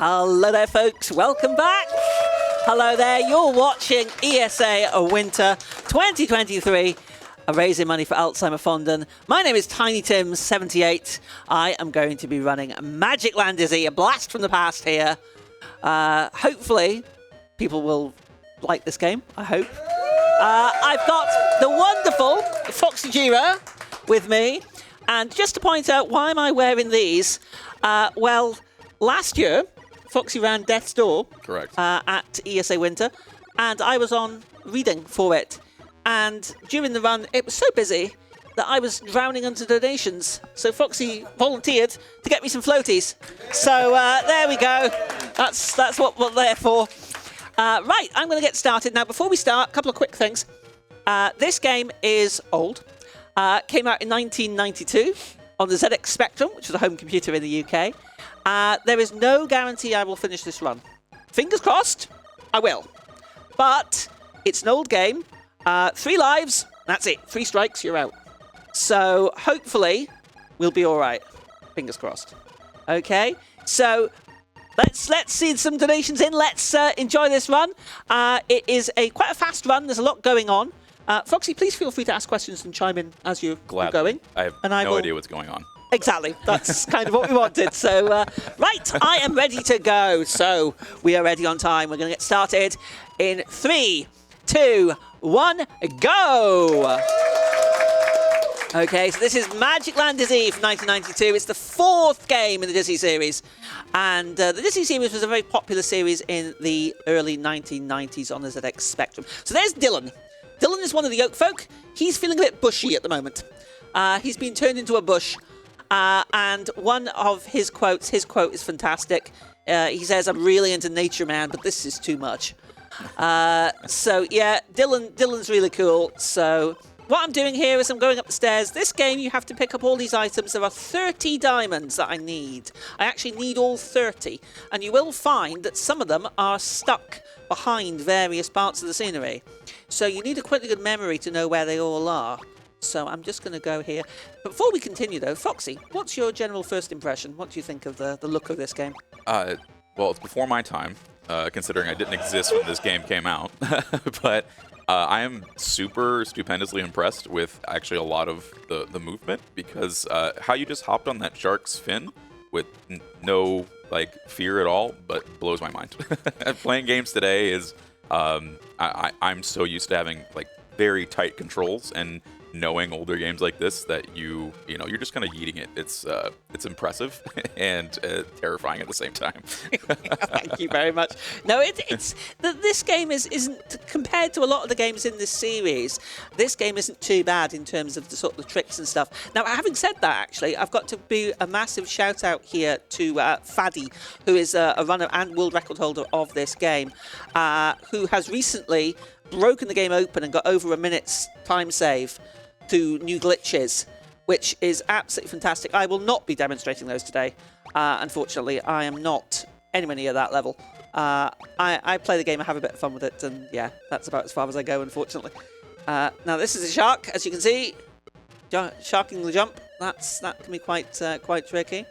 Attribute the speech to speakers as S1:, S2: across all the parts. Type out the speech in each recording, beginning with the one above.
S1: Hello there, folks. Welcome back. Hello there. You're watching ESA Winter 2023, raising money for Alzheimer Fonden. My name is TinyTim78. I am going to be running Magicland, a blast from the past here. Hopefully, people will like this game. I hope. I've got the wonderful Foxy Jira with me. And just to point out, why am I wearing these? Well, last year, Foxy ran Death's Door.
S2: Correct.
S1: At ESA Winter, and I was on reading for it. And during the run, it was so busy that I was drowning under donations. So Foxy volunteered to get me some floaties. So there we go. That's what we're there for. Right, I'm going to get started. Now, before we start, a couple of quick things. This game is old. Came out in 1992 on the ZX Spectrum, which was a home computer in the UK. There is no guarantee I will finish this run. Fingers crossed, I will. But it's an old game. 3 lives, that's it. 3 strikes, you're out. So hopefully we'll be all right. Fingers crossed. Okay, so let's see some donations in. Let's enjoy this run. It is quite a fast run. There's a lot going on. Foxy, please feel free to ask questions and chime in as you're going.
S2: I have no idea what's going on.
S1: Exactly. That's kind of what we wanted. So, right, I am ready to go. So, we are ready on time. We're going to get started in 3, 2, 1, go! Okay, so this is Magicland Dizzy from 1992. It's the 4th game in the Dizzy series. And the Dizzy series was a very popular series in the early 1990s on the ZX Spectrum. So there's Dylan. Dylan is one of the Yolkfolk. He's feeling a bit bushy at the moment. He's been turned into a bush. And one of his quote is fantastic. He says, "I'm really into nature, man, but this is too much." So yeah, Dylan's really cool. So what I'm doing here is I'm going up the stairs. This game, you have to pick up all these items. There are 30 diamonds that I need. I actually need all 30. And you will find that some of them are stuck behind various parts of the scenery. So you need a quite good memory to know where they all are. So I'm just going to go here. Before we continue, though, Foxy, what's your general first impression? What do you think of the look of this game?
S2: Well, it's before my time, considering I didn't exist when this game came out. But I am super stupendously impressed with actually a lot of the movement, because how you just hopped on that shark's fin with no fear at all, but blows my mind. Playing games today is I'm so used to having very tight controls, and knowing older games like this that you're just kind of yeeting it. It's impressive and terrifying at the same time.
S1: Thank you very much. No, this game isn't compared to a lot of the games in this series. This game isn't too bad in terms of the tricks and stuff. Now, having said that, actually, I've got to be a massive shout out here to Faddy, who is a runner and world record holder of this game, who has recently broken the game open and got over a minute's time save through new glitches, which is absolutely fantastic. I will not be demonstrating those today. Unfortunately, I am not anywhere near that level. I play the game, I have a bit of fun with it, and yeah, that's about as far as I go, unfortunately. Now, this is a shark, as you can see. Sharking the jump. That can be quite tricky.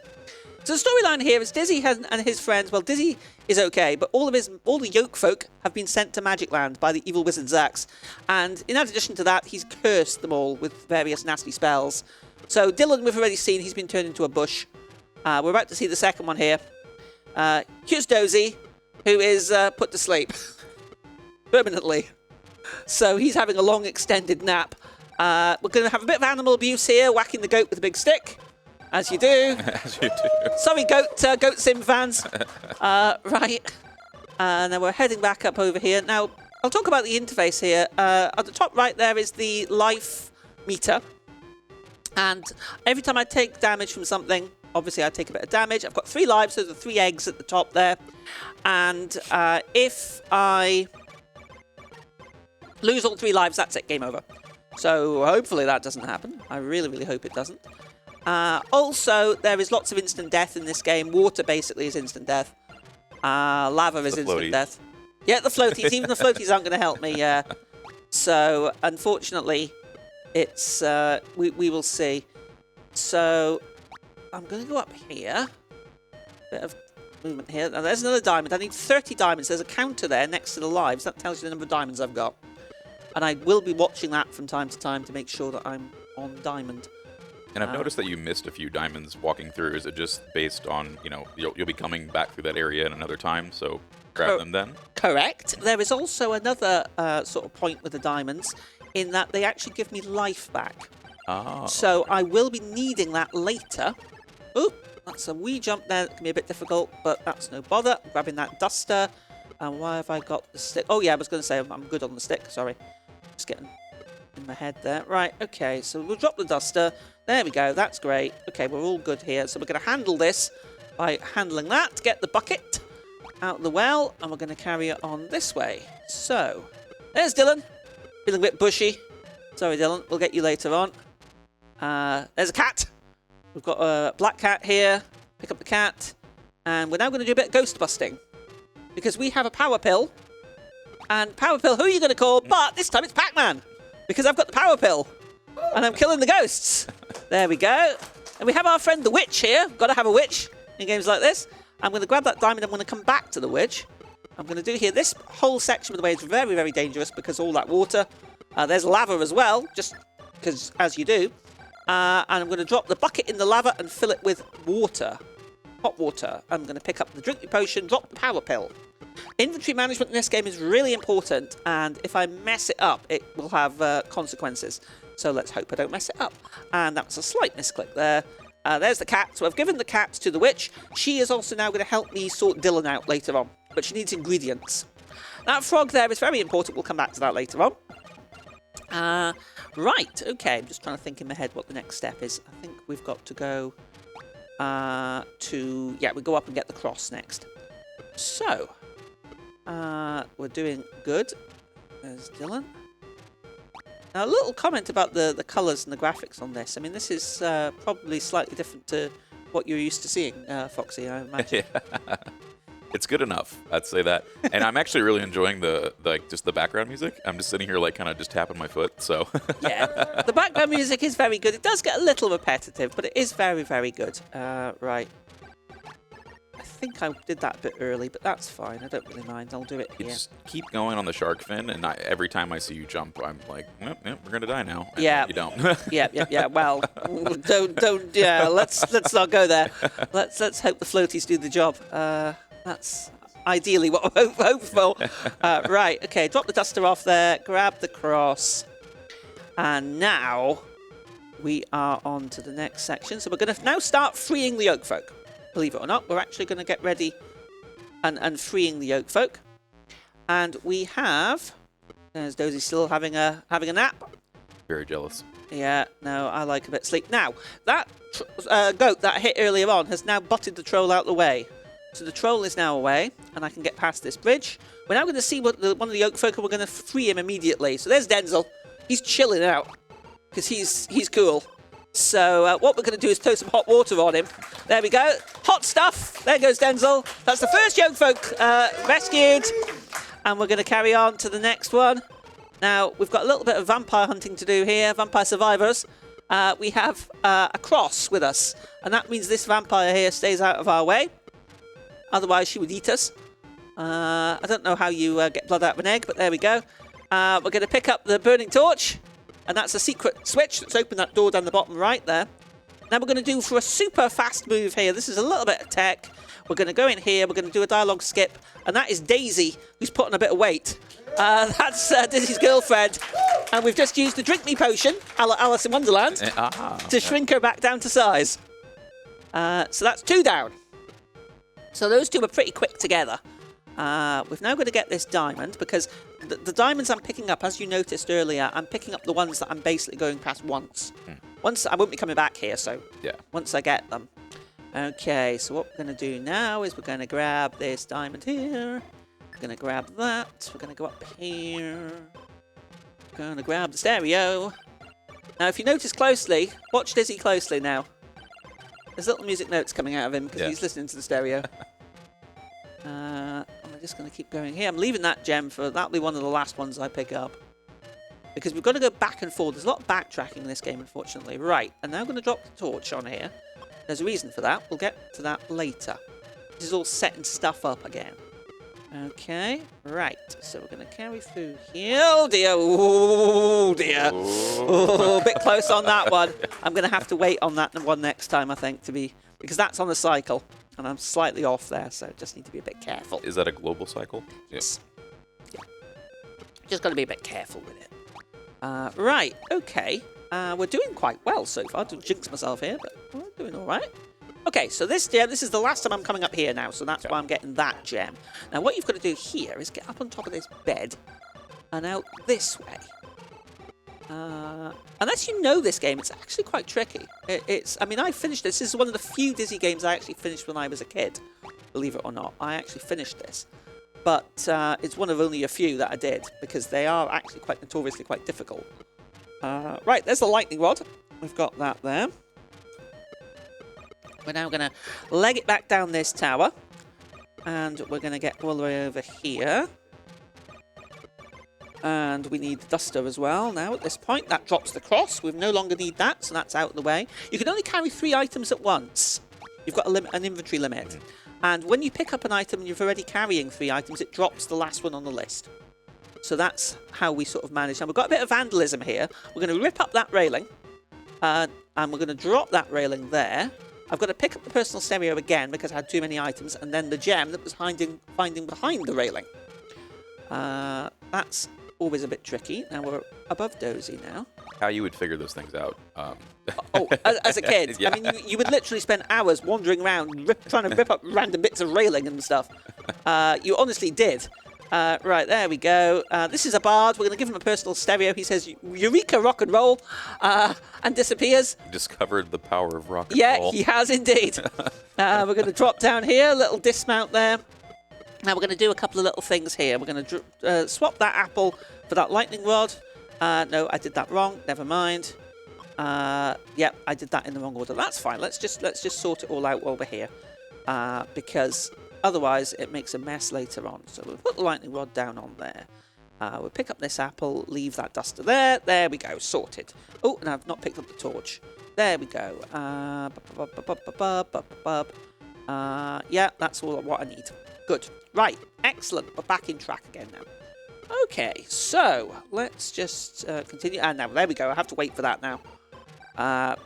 S1: So the storyline here is Dizzy and his friends. Well, Dizzy is okay, but all the Yolkfolk have been sent to Magicland by the evil wizard Zax. And in addition to that, he's cursed them all with various nasty spells. So Dylan, we've already seen, he's been turned into a bush. We're about to see the second one here. Here's Dozy, who is put to sleep permanently. So he's having a long extended nap. We're going to have a bit of animal abuse here, whacking the goat with a big stick. As you do.
S2: As you do.
S1: Sorry, Goat Sim fans. Right. Now we're heading back up over here. Now, I'll talk about the interface here. At the top right there is the life meter. And every time I take damage from something, obviously I take a bit of damage. I've got 3 lives, so the 3 eggs at the top there. And if I lose all 3 lives, that's it, game over. So hopefully that doesn't happen. I really, really hope it doesn't. Also, there is lots of instant death in this game. Water basically is instant death. Lava is instant death. Yeah, the floaties. Even the floaties aren't going to help me. So, unfortunately, it's we will see. So, I'm going to go up here. Bit of movement here. Now, there's another diamond. I need 30 diamonds. There's a counter there next to the lives. That tells you the number of diamonds I've got. And I will be watching that from time to time to make sure that I'm on diamond.
S2: And I've noticed that you missed a few diamonds walking through. Is it just based on, you'll be coming back through that area in another time, so grab them then?
S1: Correct. There is also another sort of point with the diamonds in that they actually give me life back.
S2: Oh.
S1: So I will be needing that later. Oop, that's a wee jump there. That can be a bit difficult, but that's no bother. I'm grabbing that duster. And why have I got the stick? Oh, yeah, I was going to say I'm good on the stick. Sorry. Just getting in my head there. Right, okay, so we'll drop the duster. There we go. That's great. Okay, we're all good here. So we're going to handle this by handling that. Get the bucket out of the well, and we're going to carry it on this way. So, there's Dylan. Feeling a bit bushy. Sorry, Dylan. We'll get you later on. There's a cat. We've got a black cat here. Pick up the cat. And we're now going to do a bit of ghost busting. Because we have a power pill. And power pill, who are you going to call? But this time it's Pac-Man. Because I've got the power pill. And I'm killing the ghosts. There we go. And we have our friend the witch here. Got to have a witch in games like this. I'm going to grab that diamond. I'm going to come back to the witch. I'm going to do here. This whole section, by the way, is very, very dangerous because all that water. There's lava as well, just because as you do. And I'm going to drop the bucket in the lava and fill it with water. Hot water. I'm going to pick up the drink potion, drop the power pill. Inventory management in this game is really important, and if I mess it up, it will have consequences. So let's hope I don't mess it up. And that's a slight misclick there. There's the cat. So I've given the cat to the witch. She is also now going to help me sort Dylan out later on, but she needs ingredients. That frog there is very important. We'll come back to that later on. Right, okay. I'm just trying to think in my head what the next step is. I think we've got to go we go up and get the cross next. So, we're doing good. There's Dylan. Now, a little comment about the colours and the graphics on this. I mean, this is probably slightly different to what you're used to seeing, Foxy, I imagine.
S2: Yeah. It's good enough, I'd say that. And I'm actually really enjoying just the background music. I'm just sitting here kind of just tapping my foot, so.
S1: Yeah, the background music is very good. It does get a little repetitive, but it is very, very good. Right. I think I did that a bit early, but that's fine. I don't really mind. I'll do it here.
S2: Just keep going on the shark fin, and every time I see you jump, I'm like, yep, we're gonna die now. And
S1: yeah,
S2: you don't.
S1: yeah. Well, don't. Yeah, let's not go there. Let's hope the floaties do the job. That's ideally what I'm hopeful. Right. Okay. Drop the duster off there. Grab the cross, and now we are on to the next section. So we're going to now start freeing the Yolkfolk. Believe it or not, we're actually going to get ready and freeing the Yolkfolk. And we have... There's Dozy still having a nap.
S2: Very jealous.
S1: Yeah, no, I like a bit of sleep. Now, that goat that I hit earlier on has now butted the troll out of the way. So the troll is now away, and I can get past this bridge. We're now going to see one of the Yolkfolk, and we're going to free him immediately. So there's Denzel. He's chilling out, because he's cool. So what we're going to do is throw some hot water on him. There we go. Hot stuff. There goes Denzel. That's the first Yolkfolk rescued. And we're going to carry on to the next one. Now, we've got a little bit of vampire hunting to do here. Vampire survivors. We have a cross with us. And that means this vampire here stays out of our way. Otherwise, she would eat us. I don't know how you get blood out of an egg, but there we go. We're going to pick up the burning torch. And that's a secret switch that's opened that door down the bottom right there. Now we're going to do for a super fast move here. This is a little bit of tech. We're going to go in here. We're going to do a dialogue skip. And that is Daisy, who's put on a bit of weight. That's Daisy's girlfriend. And we've just used the drink me potion, a la Alice in Wonderland, to shrink her back down to size. So that's 2 down. So those two are pretty quick together. We've now got to get this diamond because the diamonds I'm picking up, as you noticed earlier, I'm picking up the ones that I'm basically going past once. Once I won't be coming back here, so once I get them. Okay, so what we're going to do now is we're going to grab this diamond here. We're going to grab that. We're going to go up here. We're going to grab the stereo. Now, if you notice closely, watch Dizzy closely now. There's little music notes coming out of him because he's listening to the stereo. I'm just going to keep going here. I'm leaving that gem for... That'll be one of the last ones I pick up. Because we've got to go back and forth. There's a lot of backtracking in this game, unfortunately. Right, and now I'm going to drop the torch on here. There's a reason for that. We'll get to that later. is all setting stuff up again. Okay, right. So we're going to carry through here. Oh, dear. Oh, dear. Oh, a bit close on that one. I'm going to have to wait on that one next time, I think, because that's on a cycle. And I'm slightly off there, so just need to be a bit careful.
S2: Is that a global cycle?
S1: Yes. Yeah. Just got to be a bit careful with it. Right, okay. We're doing quite well so far. Don't jinx myself here, but we're doing all right. Okay, so this gem, this is the last time I'm coming up here now, so that's why I'm getting that gem. Now, what you've got to do here is get up on top of this bed and out this way. Unless you know this game, it's actually quite tricky. I mean, I finished this. This is one of the few Dizzy games I actually finished when I was a kid, believe it or not. I actually finished this. But it's one of only a few that I did, because they are actually quite notoriously quite difficult. Right, there's the lightning rod. We've got that there. We're now going to leg it back down this tower. And we're going to get all the way over here. And we need the duster as well now at this point. That drops the cross. We no longer need that, so that's out of the way. You can only carry 3 items at once. You've got an inventory limit. And when you pick up an item and you're already carrying 3 items, it drops the last one on the list. So that's how we sort of manage. And we've got a bit of vandalism here. We're going to rip up that railing. And we're going to drop that railing there. I've got to pick up the personal stereo again because I had too many items. And then the gem that was finding behind the railing. That's always a bit tricky. Now we're above Dozy now.
S2: How you would figure those things out?
S1: As a kid. Yeah. I mean, you would literally spend hours wandering around trying to rip up random bits of railing and stuff. You honestly did. Right, there we go. This is a bard. We're going to give him a personal stereo. He says, Eureka, rock and roll, and disappears.
S2: Discovered the power of rock and roll.
S1: Yeah, he has indeed. We're going to drop down here, a little dismount there. Now we're going to do a couple of little things here. We're going to swap that apple for that lightning rod. No, I did that wrong. Never mind. Yep, I did that in the wrong order. That's fine. Let's just sort it all out while we're here, because otherwise it makes a mess later on. So we'll put the lightning rod down on there. We'll pick up this apple, leave that duster there. There we go, sorted. Oh, and I've not picked up the torch. There we go. Yeah, that's all what I need. Good. Right, excellent. We're back in track again now. Okay, so let's just continue. And now, there we go. I have to wait for that now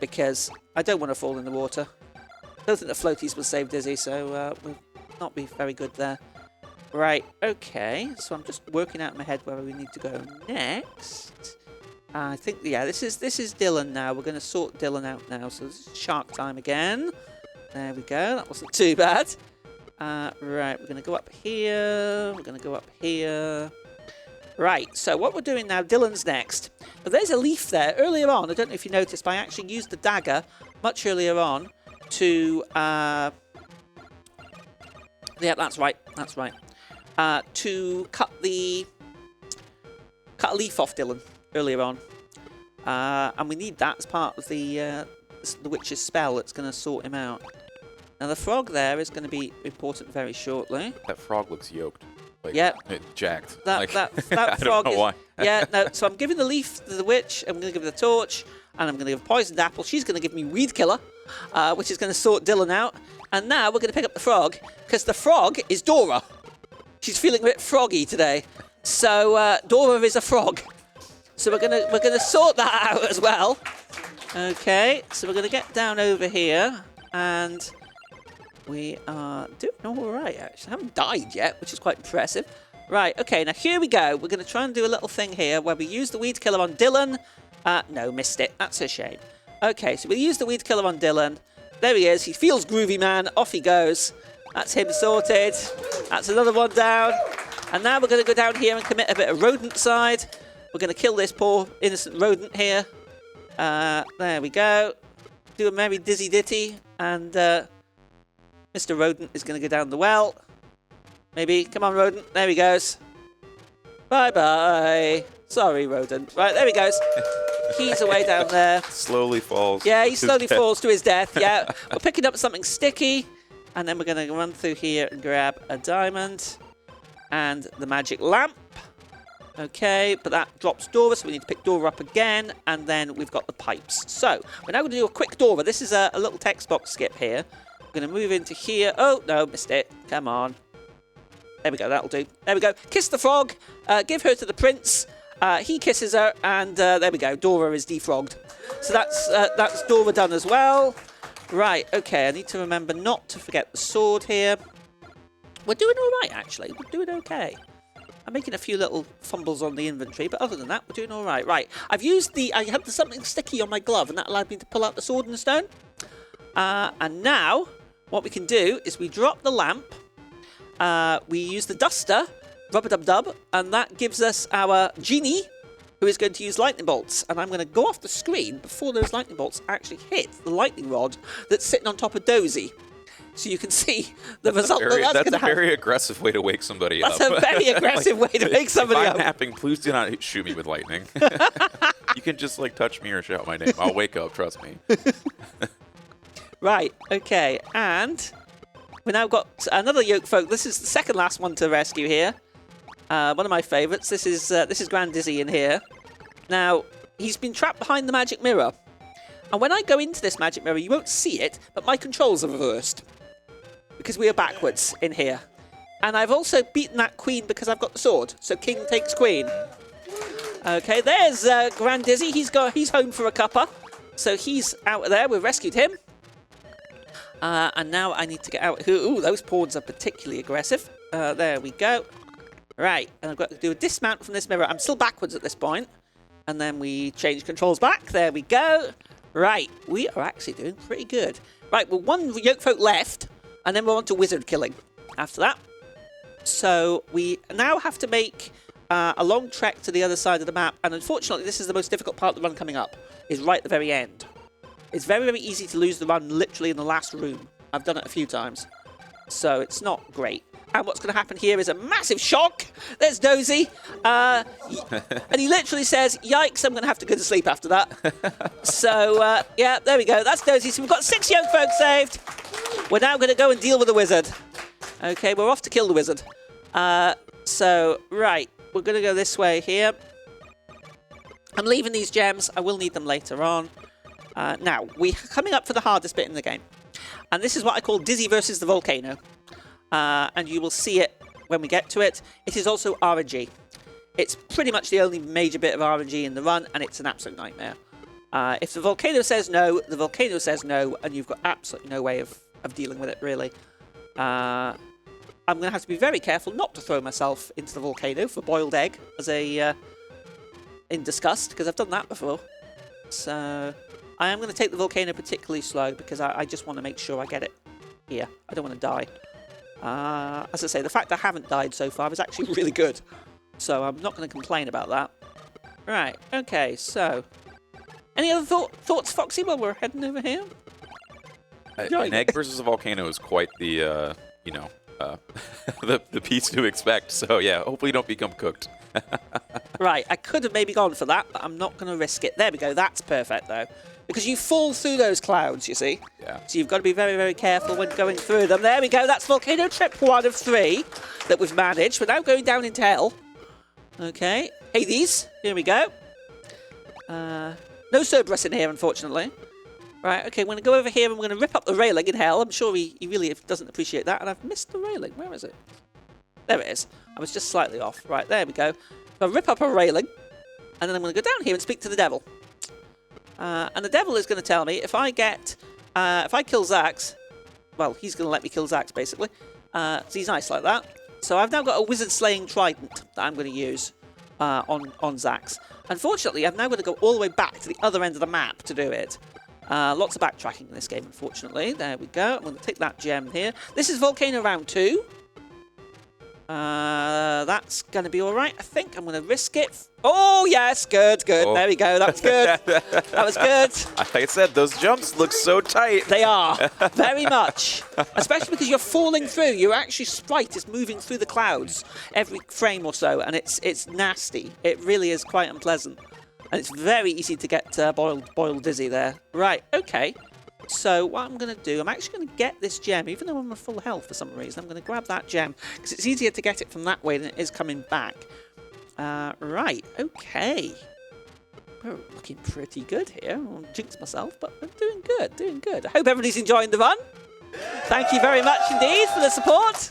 S1: because I don't want to fall in the water. I don't think the floaties will save Dizzy, so we'll not be very good there. Right, okay. So I'm just working out in my head where we need to go next. I think, yeah, this is Dylan now. We're going to sort Dylan out now. So this is shark time again. There we go. That wasn't too bad. Right, we're going to go up here. We're going to go up here. Right, so what we're doing now, Dylan's next. But there's a leaf there. Earlier on, I don't know if you noticed, but I actually used the dagger much earlier on to... yeah, that's right. That's right. To cut a leaf off Dylan earlier on. And we need that as part of the witch's spell that's going to sort him out. Now, the frog there is going to be important very shortly.
S2: That frog looks yoked. Like,
S1: yeah.
S2: Jacked.
S1: That
S2: I
S1: frog
S2: don't know why.
S1: Yeah, no, so I'm giving the leaf to the witch, I'm going to give her the torch, and I'm going to give a poisoned apple. She's going to give me weed killer, which is going to sort Dylan out. And now we're going to pick up the frog, because the frog is Dora. She's feeling a bit froggy today. So Dora is a frog. So we're gonna sort that out as well. Okay, so we're going to get down over here, and we are doing all right, actually. I haven't died yet, which is quite impressive. Right, okay, now here we go. We're going to try and do a little thing here where we use the weed killer on Dylan. No, missed it. That's a shame. Okay, so we use the weed killer on Dylan. There he is. He feels groovy, man. Off he goes. That's him sorted. That's another one down. And now we're going to go down here and commit a bit of rodent side. We're going to kill this poor innocent rodent here. There we go. Do a merry dizzy ditty. And Mr. Rodent is going to go down the well. Maybe. Come on, Rodent. There he goes. Bye-bye. Sorry, Rodent. Right, there he goes. He's away down there.
S2: Slowly falls.
S1: Yeah, he slowly falls to his death. Yeah. We're picking up something sticky. And then we're going to run through here and grab a diamond. And the magic lamp. Okay, but that drops Dora, so we need to pick Dora up again. And then we've got the pipes. So, we're now going to do a quick Dora. This is a little text box skip here. We're going to move into here. Oh, no, missed it. Come on. There we go, that'll do. There we go. Kiss the frog. Give her to the prince. He kisses her, and there we go. Dora is defrogged. So that's Dora done as well. Right, okay, I need to remember not to forget the sword here. We're doing all right, actually. We're doing okay. I'm making a few little fumbles on the inventory, but other than that, we're doing all right. Right, I had something sticky on my glove, and that allowed me to pull out the sword and the stone. And now, what we can do is we drop the lamp. We use the duster, rub-a-dub-dub, and that gives us our genie, who is going to use lightning bolts. And I'm going to go off the screen before those lightning bolts actually hit the lightning rod that's sitting on top of Dozy. So you can see the result that's going to happen.
S2: That's a very aggressive way to wake somebody up.
S1: That's a very aggressive way to wake somebody
S2: if
S1: up.
S2: I'm napping, please do not shoot me with lightning. You can just like touch me or shout my name. I'll wake up, trust me.
S1: Right, okay, and we now got another Yolkfolk. This is the second last one to rescue here. One of my favourites. This is Grand Dizzy in here. Now, he's been trapped behind the magic mirror. And when I go into this magic mirror, you won't see it, but my controls are reversed. Because we are backwards in here. And I've also beaten that queen because I've got the sword. So king takes queen. Okay, there's Grand Dizzy. He's home for a cuppa. So he's out of there. We've rescued him. And now I need to get out. Ooh, those pawns are particularly aggressive. There we go. Right, and I've got to do a dismount from this mirror. I'm still backwards at this point. And then we change controls back. There we go. Right, we are actually doing pretty good. Right, well, one Yolkfolk left, and then we're on to wizard killing after that. So we now have to make a long trek to the other side of the map. And unfortunately, this is the most difficult part of the run coming up, is right at the very end. It's very, very easy to lose the run literally in the last room. I've done it a few times. So it's not great. And what's going to happen here is a massive shock. There's Dozy. And he literally says, yikes, I'm going to have to go to sleep after that. So, yeah, there we go. That's Dozy. So we've got 6 Yolkfolk saved. We're now going to go and deal with the wizard. Okay, we're off to kill the wizard. So, right, we're going to go this way here. I'm leaving these gems. I will need them later on. Now, we're coming up for the hardest bit in the game. And this is what I call Dizzy versus the volcano. And you will see it when we get to it. It is also RNG. It's pretty much the only major bit of RNG in the run, and it's an absolute nightmare. If the volcano says no, the volcano says no, and you've got absolutely no way of dealing with it, really. I'm going to have to be very careful not to throw myself into the volcano for boiled egg as a in disgust, because I've done that before. So I am going to take the volcano particularly slow, because I just want to make sure I get it here. I don't want to die. As I say, the fact I haven't died so far is actually really good. So I'm not going to complain about that. Right, okay, so... Any other thoughts, Foxy, while we're heading over here?
S2: An egg versus a volcano is quite the, the piece to expect. So, yeah, hopefully you don't become cooked.
S1: Right, I could have maybe gone for that, but I'm not going to risk it. There we go, that's perfect, though. Because you fall through those clouds, you see.
S2: Yeah.
S1: So you've got to be very, very careful when going through them. There we go. That's volcano trip 1 of 3 that we've managed. We're now going down into hell. Okay. Hades. Here we go. No Cerberus in here, unfortunately. Right, okay, I'm going to go over here and we're going to rip up the railing in hell. I'm sure he really doesn't appreciate that. And I've missed the railing. Where is it? There it is. I was just slightly off. Right, there we go. So I'll rip up a railing. And then I'm going to go down here and speak to the devil. And the devil is going to tell me if I kill Zax, well, he's going to let me kill Zax, basically. So he's nice like that. So I've now got a wizard-slaying trident that I'm going to use on Zax. Unfortunately, I've now got to go all the way back to the other end of the map to do it. Lots of backtracking in this game, unfortunately. There we go. I'm going to take that gem here. This is Volcano Round 2. That's going to be all right, I think. I'm going to risk it. Oh, yes, good. Oh. There we go. That was good. That was good.
S2: Like I said, those jumps look so tight.
S1: They are, very much. Especially because you're falling through. Your actual sprite is moving through the clouds every frame or so, and it's nasty. It really is quite unpleasant. And it's very easy to get boiled dizzy there. Right, okay. So what I'm going to do, I'm actually going to get this gem, even though I'm at full health for some reason. I'm going to grab that gem, because it's easier to get it from that way than it is coming back. Right, okay. We're looking pretty good here. I'll jinx myself, but we're doing good. I hope everybody's enjoying the run. Thank you very much indeed for the support.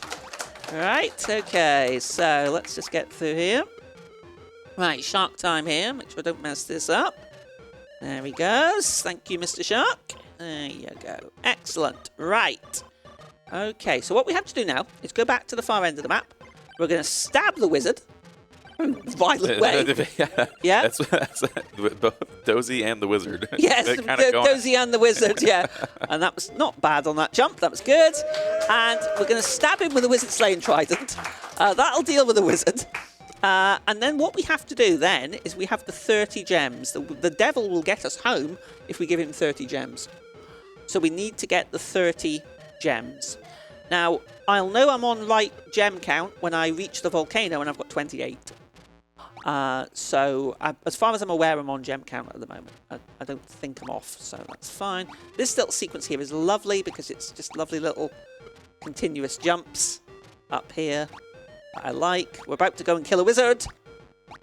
S1: Right, okay, so let's just get through here. Right, shark time here. Make sure I don't mess this up. There he goes. Thank you, Mr. Shark. There you go. Excellent. Right. Okay, so what we have to do now is go back to the far end of the map. We're going to stab the wizard. Violent way. Yeah?
S2: That's both Dozy and the wizard.
S1: Yes, Dozy and the wizard, yeah. And that was not bad on that jump. That was good. And we're going to stab him with the wizard slaying trident. That'll deal with the wizard. And then what we have to do then is we have the 30 gems. The devil will get us home if we give him 30 gems. So we need to get the 30 gems. Now, I'll know I'm on right gem count when I reach the volcano and I've got 28. So as far as I'm aware, I'm on gem count at the moment. I don't think I'm off, so that's fine. This little sequence here is lovely because it's just lovely little continuous jumps up here that I like. We're about to go and kill a wizard.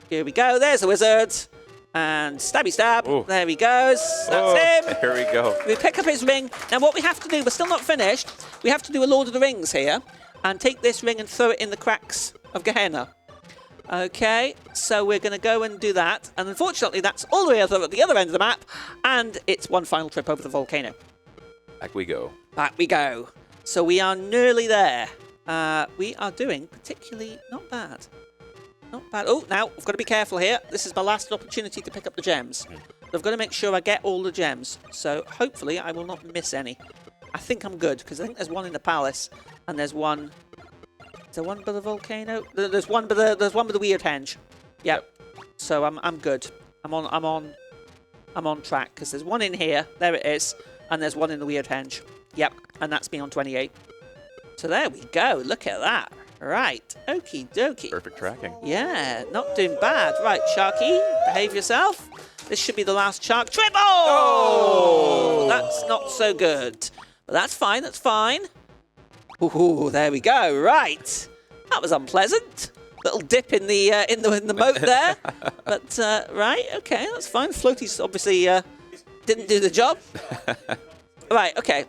S1: Here we go. There's a wizard. And stabby stab. Ooh. There he goes. That's him.
S2: Here we go.
S1: We pick up his ring. Now what we have to do, we're still not finished. We have to do a Lord of the Rings here and take this ring and throw it in the cracks of Gehenna. Okay, so we're going to go and do that. And unfortunately, that's all the way at the other end of the map. And it's one final trip over the volcano.
S2: Back we go.
S1: Back we go. So we are nearly there. We are doing particularly not bad. Not bad. Oh, now, I've got to be careful here. This is my last opportunity to pick up the gems. So I've got to make sure I get all the gems. So hopefully I will not miss any. I think I'm good, because I think there's one in the palace. And there's one... Is there one by the volcano? There's one by the weird henge. Yep. So I'm good. I'm on track because there's one in here. There it is, and there's one in the weird henge. Yep. And that's me on 28. So there we go. Look at that. Right. Okie dokie.
S2: Perfect tracking.
S1: Yeah. Not doing bad. Right, Sharky, behave yourself. This should be the last shark trip. Oh! That's not so good. But that's fine. That's fine. Ooh, there we go. Right, that was unpleasant. Little dip in the moat there. But right, okay, that's fine. Floaty's obviously didn't do the job. Right, okay.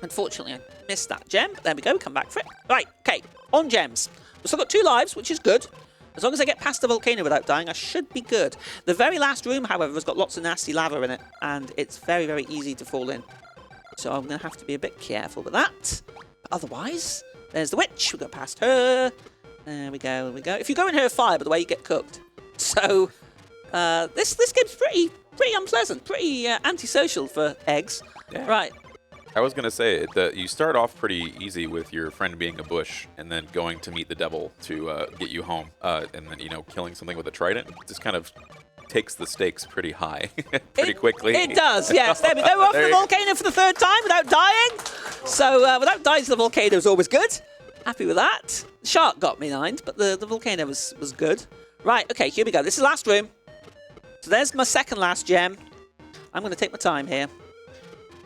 S1: Unfortunately, I missed that gem. But there we go. Come back for it. Right, okay. On gems. We've still got 2 lives, which is good. As long as I get past the volcano without dying, I should be good. The very last room, however, has got lots of nasty lava in it, and it's very, very easy to fall in. So I'm going to have to be a bit careful with that. But otherwise, there's the witch. We'll go past her. There we go. There we go. If you go in her fire, by the way, you get cooked. So this game's pretty unpleasant, pretty antisocial for eggs. Yeah. Right.
S2: I was going to say that you start off pretty easy with your friend being a bush and then going to meet the devil to get you home. And then, killing something with a trident just kind of takes the stakes pretty high pretty quickly.
S1: It does, yes. There we go. We're off the volcano for the 3rd time without dying. So without dying to the volcano is always good. Happy with that. The shark got me 9, but the volcano was good. Right, okay, here we go. This is the last room. So there's my second last gem. I'm going to take my time here.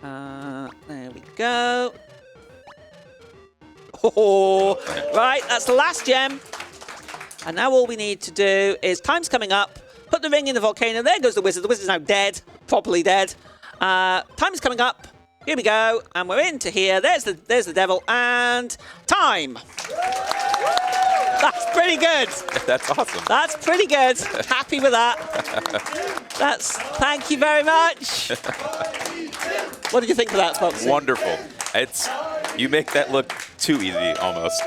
S1: There we go. Oh, right, that's the last gem. And now all we need to do is, time's coming up. Put the ring in the volcano. There goes the wizard. The wizard's now dead. Properly dead. Time is coming up. Here we go. And we're into here. There's the devil. And time. That's pretty good.
S2: That's awesome.
S1: That's pretty good. Happy with that. Thank you very much. What did you think of that, Foxy?
S2: Wonderful. You make that look too easy, almost.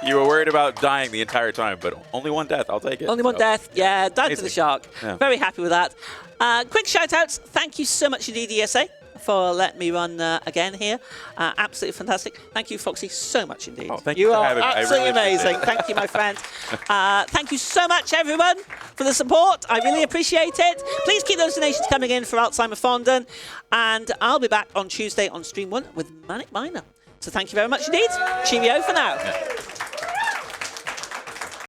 S2: You were worried about dying the entire time, but only one death. I'll take it.
S1: Only one death. Yeah, died to the shark. Yeah. Very happy with that. Quick shout-outs. Thank you so much indeed, ESA, for letting me run again here. Absolutely fantastic. Thank you, Foxy, so much indeed.
S2: Oh, thank you for having me.
S1: Absolutely amazing. Thank you, my friend. Thank you so much, everyone, for the support. I really appreciate it. Please keep those donations coming in for Alzheimer Fondant. And I'll be back on Tuesday on Stream 1 with Manic Miner. So thank you very much indeed. Cheerio for now.